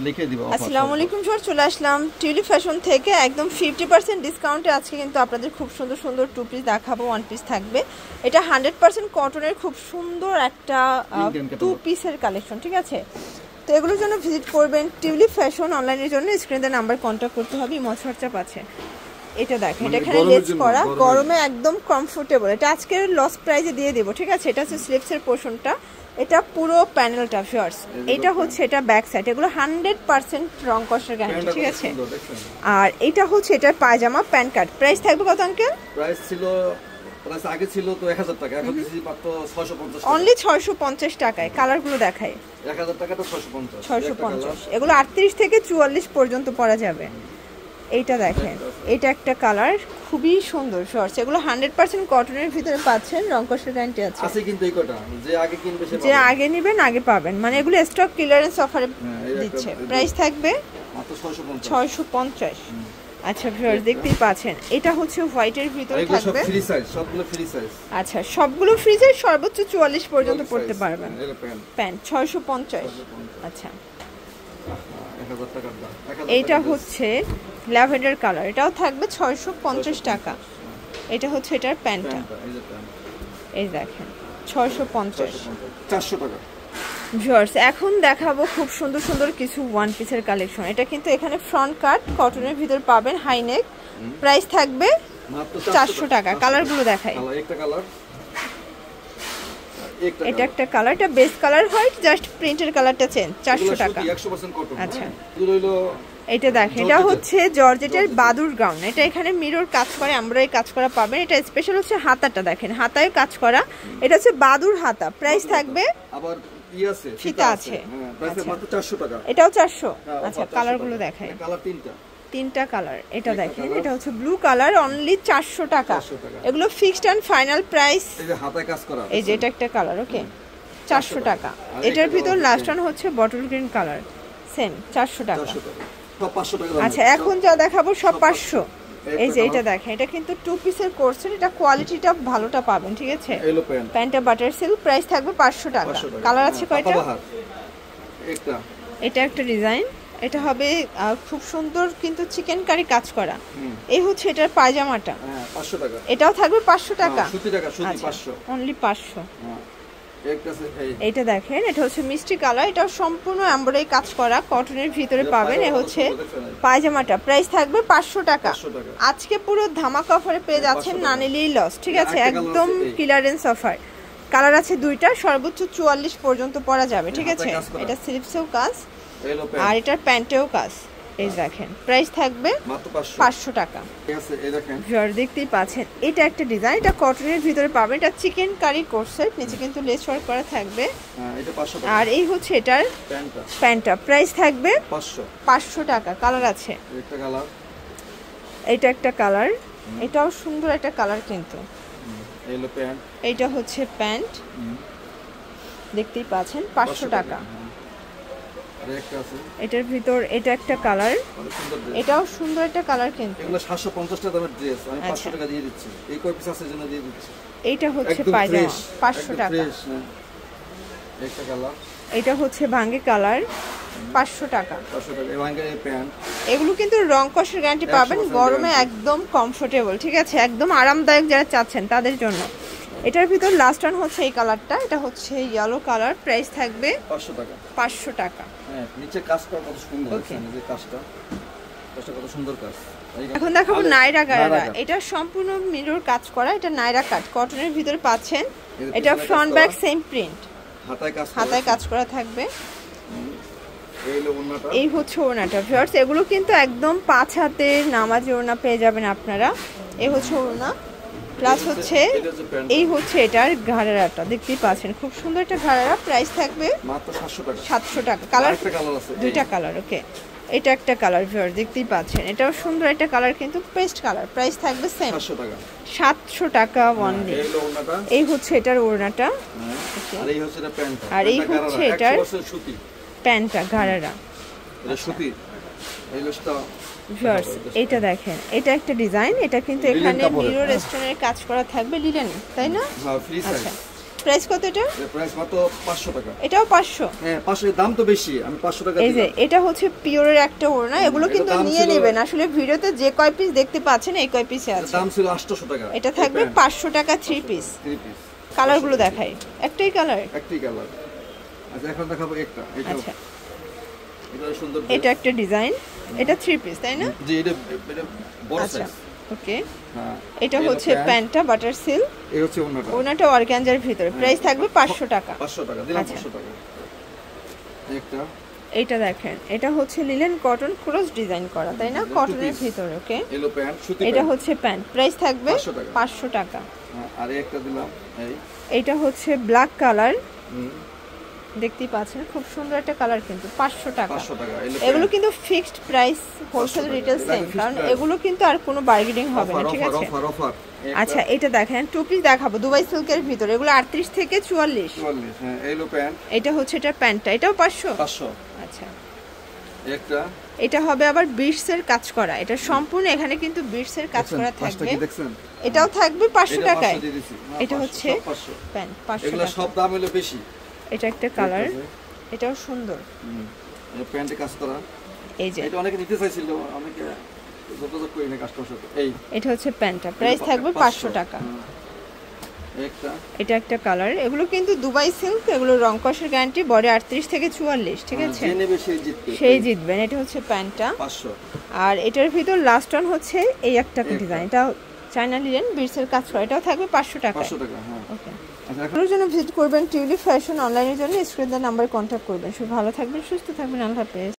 লিখে দিব। আসসালামু আলাইকুম স্যার, চলে আসলাম টিউলিপ ফ্যাশন থেকে একদম 50% ডিসকাউন্টে। আজকে কিন্তু আপনাদের খুব সুন্দর সুন্দর টু পিস দেখাবো, ওয়ান পিস থাকবে। এটা 100% কটনের খুব সুন্দর একটা টু পিসের কালেকশন, ঠিক আছে? তো এগুলোর জন্য ভিজিট করবেন টিউলিপ ফ্যাশন। অনলাইনের জন্য স্ক্রিনে নাম্বার কন্ট্যাক্ট করতে হবে, হোয়াটসঅ্যাপ আছে। এটা দেখেন, এটা এখানে লেস করা, গরমে একদম কমফোর্টেবল। এটা আজকের লস প্রাইসে দিয়ে দেবো, ঠিক আছে? এটা হচ্ছে স্লিভসের পোর্শনটা, এটা পুরো প্যানেলটা ফিয়ার্স। এটা হচ্ছে এটা ব্যাক সাইড, এগুলো 100% রং কষের গ্যারান্টি, ঠিক আছে? আর এটা হচ্ছে এটা পায়জামা প্যান্ট কাট। প্রাইস থাকবে কত আঙ্কেল? প্রাইস ছিল আগে ছিল তো 1000 টাকা, এখন দিছি মাত্র 650 অনলি 650 টাকায়। কালারগুলো দেখাই। 1000 টাকা তো 650 650। এগুলো 38 থেকে 44 পর্যন্ত পরা যাবে। এইটা দেখেন, এটা একটা কালার খুবই সুন্দর শর্টস। এগুলো 100% কটনের ভিতরে পাচ্ছেন, রং কষের গ্যারান্টি আছে। আছে কিন্তু এই কটা যে আগে কিনবে সে পাবে, যে আগে নেবেন আগে পাবেন। মানে এগুলো স্টক ক্লিয়ারেন্স অফারে দিচ্ছে। প্রাইস থাকবে মাত্র 650। আচ্ছা ভিউয়ার্স, দেখতেই পাচ্ছেন এটা হচ্ছে হোয়াইটের ভিতরে থাকবে। ফ্রি সাইজ, সবগুলো ফ্রি সাইজ। আচ্ছা, সবগুলো ফ্রি সাইজ, সর্বোচ্চ 44 পর্যন্ত পড়তে পারবেন। প্যান্ট 650। আচ্ছা, এইটা হচ্ছে ল্যাভেন্ডার কালার, এটাও থাকবে 650 টাকা। এটা হচ্ছে এটার প্যান্টটা, এই দেখেন 650 400 টাকা। ভিউয়ার্স, এখন দেখাবো খুব সুন্দর সুন্দর কিছু ওয়ান পিসের কালেকশন। এটা কিন্তু এখানে ফ্রন্ট কাট কটনের ভিতর পাবেন, হাই নেক। প্রাইস থাকবে মাত্র 400 টাকা। কালারগুলো দেখাই। একটা কালার, এটা একটা কালার, এটা বেস কালার হোয়াইট, জাস্ট প্রিন্টের কালারটা চেঞ্জ। 400 টাকা। 100% কটন। আচ্ছা, হলো এটা দেখেন, এটা হচ্ছে জর্জেটের বাদুর গাউন। এটা এখানে মিরর কাজ করে, এমব্রয়ডারি কাজ করা পাবেন। এটা স্পেশাল হচ্ছে হাতাটা দেখেন, হাতায় কাজ করা। এটা হচ্ছে বাদুর হাতা। প্রাইস থাকবে আবার আছে, ফিতা আছে। প্রাইস মাত্র 400 টাকা। এটাও 400। আচ্ছা, কালারগুলো দেখায়। কালার তিনটা কালার। এটা দেখেন, এটা হচ্ছে ব্লু কালার, অনলি 400 টাকা। এগুলো ফিক্সড এন্ড ফাইনাল প্রাইস। এই যে হাতায় কাজ করা, এই যে এটা একটা কালার, ওকে 400 টাকা। এটার ভিতর লাস্ট ওয়ান হচ্ছে বটল গ্রিন কালার, সেম 400 টাকা। সব 500 টাকা। আচ্ছা, এখন যা দেখাবো সব 500। এই যে এটা দেখেন, এটা কিন্তু টু পিসের কোর্সের, এটা কোয়ালিটিটা ভালোটা পাবেন, ঠিক আছে? প্যান্টটা বাটার সিল্ক। প্রাইস থাকবে 500 টাকা। কালার আছে কয়টা? এটা একটা ডিজাইন, এটা হবে খুব সুন্দর কিন্তু চিকেন কারি কাজ করা। এই হচ্ছে এটার পায়জামাটা, 500 টাকা। এটাও থাকবে 500 টাকা। সুতি টাকা, সুতি 500, অনলি 500। এইটা দেখেন, এটা হচ্ছে মিষ্টি কালার, এটাও সম্পূর্ণ এমব্রয়ডারি কাজ করা কটনের ভিতরে পাবেন। এ হচ্ছে পায়জামাটা। প্রাইস থাকবে 500 টাকা। আজকে পুরো ধামাকা অফারে পেয়ে যাচ্ছেন, না নিলেই লস, ঠিক আছে? একদম ক্লিয়ারেন্স অফার। কালার আছে দুইটা, সর্বোচ্চ 44 পর্যন্ত পরা যাবে, ঠিক আছে? এটা স্লিভসেও কাজ আর এটার প্যান্টেও কাজ। এই দেখেন, প্রাইস থাকবে মাত্র 500 টাকা। ঠিক আছে, এই দেখেন দেখতেই পাচ্ছেন, এটা একটা ডিজাইন, এটা কটনের ভিতরে পাবেন। এটা চিকেন কারি কোর্সের, নিচে কিন্তু লেস ওয়ার্ক করা থাকবে। এটা 500 টাকা। আর এই হচ্ছে এটার প্যান্টটা। প্রাইস থাকবে 500 টাকা। কালার আছে, একটা কালার, এটা একটা কালার, এটাও সুন্দর একটা কালার কিন্তু। এলো প্যান্ট, এইটা হচ্ছে প্যান্ট, দেখতেই পাচ্ছেন 500 টাকা। এটার ভিতর এটা একটা কালার, এটাও সুন্দর একটা কালার কিন্তু। এগুলো 750 টাকা দামের ড্রেস, আমি 500 টাকা দিয়ে দিচ্ছি। এই কয় পিস আছে জন্য দিয়ে দিচ্ছি। এইটা হচ্ছে পায়জামা, 500 টাকা। একটা কালার, এটা হচ্ছে ভাঙ্গি কালার, 500 টাকা। 500 টাকা। এই ভাঙ্গি প্যান্ট, এগুলো কিন্তু রং কষের গ্যারান্টি পাবেন, গরমে একদম কমফোর্টেবল, ঠিক আছে? একদম আরামদায়ক যারা চাচ্ছেন তাদের জন্য। এটার ভিতর লাস্ট ওয়ান হচ্ছে এই কালারটা, এটা হচ্ছে ইয়েলো কালার। প্রাইস থাকবে 500 টাকা। 500 টাকা। হ্যাঁ, নিচে কাজ করা কত সুন্দর, দেখেন এই যে কাজটা কত সুন্দর কাজ। এখন দেখাবো নাইরা গারারা। এটা সম্পূর্ণ মিরর কাজ করা, এটা নাইরা কাট কটনের ভিতরে পাচ্ছেন। এটা ফ্রন্ট ব্যাক সেম প্রিন্ট, হাতায় কাজ করা থাকবে। এই হচ্ছে ওড়নাটা ভিউয়ার্স, এগুলো কিন্তু একদম 5 হাতের নামাজি ওড়না পেয়ে যাবেন আপনারা। এই হচ্ছে ওড়না, প্লাস হচ্ছে এই হচ্ছে এটার ঘাড়াটা, দেখতেই পাচ্ছেন খুব সুন্দর একটা ঘাড়া। প্রাইস থাকবে মাত্র 700 টাকা। কালার আছে, দুইটা কালার, ওকে। এটা একটা কালার ভিউয়ার, দেখতেই পাচ্ছেন, এটাও সুন্দর একটা কালার কিন্তু পেস্ট কালার। প্রাইস থাকবে সেম 700 টাকা অনলি। এই হচ্ছে এটার ওড়নাটা, আর এই হচ্ছে এটার প্যান্টটা ঘাড়ারা, সুতি। ভিউয়ার্স, এটা দেখেন, এটা একটা ডিজাইন, এটা কিন্তু এখানে মিরর স্টোনের কাজ করা থাকবে, লিলেন, তাই না? হ্যাঁ, ফ্রি সাইজ। আচ্ছা, প্রাইস কত এটা? এর প্রাইস মাত্র 500 টাকা। এটাও 500? হ্যাঁ 500, এর দাম তো বেশি, আমি 500 টাকা এই যে দিলাম। এটা হচ্ছে পিওরের একটা ওড়না, এগুলো এটা কিন্তু দাম নিয়ে ছিল- নেবেন। আসলে ভিডিওতে যে কয় পিস দেখতে পাচ্ছেন এই কয় পিসে এর আছে। দাম ছিল 800 টাকা। এটা থাকবে 500 টাকা 3 পিস। 3 পিস। কালারগুলো দেখাই, একটাই কালার। একটি কালার। আচ্ছা এখন দেখাবো একটা, এটা আচ্ছা এটা সুন্দর। এটা একটা ডিজাইন, এটা 3 পিস তাই না? জি এটা বড় আচ্ছা সাইজ। ওকে, হ্যাঁ এটা হচ্ছে প্যান্টটা বাটার সিল্ক, এই হচ্ছে ওন্নাটা। ওনাটা অর্গানজার ভিতরে। প্রাইস থাকবে 500 টাকা। 500 টাকা দিলাম। আচ্ছা। 500 টাকা। একটা এইটা দেখেন, এটা হচ্ছে লিলেন কটন ক্রস ডিজাইন করা তাই না, কটনের ভিতরে। ওকে, এলো প্যান্ট, সুতি এটা প্যান্ট। হচ্ছে প্যান্ট, প্রাইস থাকবে 500 টাকা। 500 টাকা। হ্যাঁ, আর একটা দিলাম এই। এইটা হচ্ছে ব্ল্যাক কালার, হুম, দেখতেই পাচ্ছেন খুব সুন্দর একটা কালার, কিন্তু 500 টাকা। 500 টাকা। এগুলো কিন্তু ফিক্সড প্রাইস, হোলসেল 500 রিটেল টাকা। সেম, এটা কারণ fixed এগুলো কিন্তু আর কোনো বার্গেনিং হবে না, ঠিক আছে? Offer offer. আচ্ছা এটা দেখেন, টু পিস দেখাবো দুবাই সিল্কের ভিতরে, এগুলো 38 থেকে 44। 44। হ্যাঁ এলো প্যান্ট। এটা হচ্ছে এটা প্যান্টটা, এটাও 500? 500। আচ্ছা একটা এটা হবে আবার বিটস এর কাজ করা, এটা সম্পূর্ণ এখানে কিন্তু বিটস এর কাজ করা পাঁচটা থাকবে। কি দেখছেন? এটাও থাকবে 500 এটা টাকায়। 500 দিয়ে দিছি। হ্যাঁ, এটা 500, হচ্ছে সব 500। প্যান্ট 500 এগুলো টাকা। সব দাম হলো বেশি। এটা একটা কালার, ঠিক আছে? এটাও সুন্দর। হুম, এই প্যান্টে কাজ করা। এই যে এটা অনেকে নিতে চাইছিল, অনেকে যোগাযোগ করি না কাস্টমার সাথে। এই এটা হচ্ছে প্যান্টটা, প্রাইস থাকবে 500 টাকা। হুম, একটা এটা একটা কালার, এগুলো কিন্তু দুবাই সিল্ক, এগুলো রং কষের গ্যারান্টি, বডি 38 থেকে 44, ঠিক আছে? যে নেবে সেই জিতবে। সেই জিতবেন। এটা হচ্ছে প্যান্টটা, 500। আর এটার ভিতর লাস্ট ওয়ান হচ্ছে এই একটা ডিজাইন, এটা চায়না লিলেন বিটসের কাজ করা, এটাও থাকবে 500 টাকা। 500 টাকা। হ্যাঁ ওকে, আচ্ছা এখন আপনার জন্য ভিজিট করবেন টিউলিপ ফ্যাশন অনলাইনের জন্য স্ক্রিনের নাম্বারে কন্ট্যাক্ট করবেন। সব ভালো থাকবেন, সুস্থ থাকবেন, আল্লাহ হাফেজ।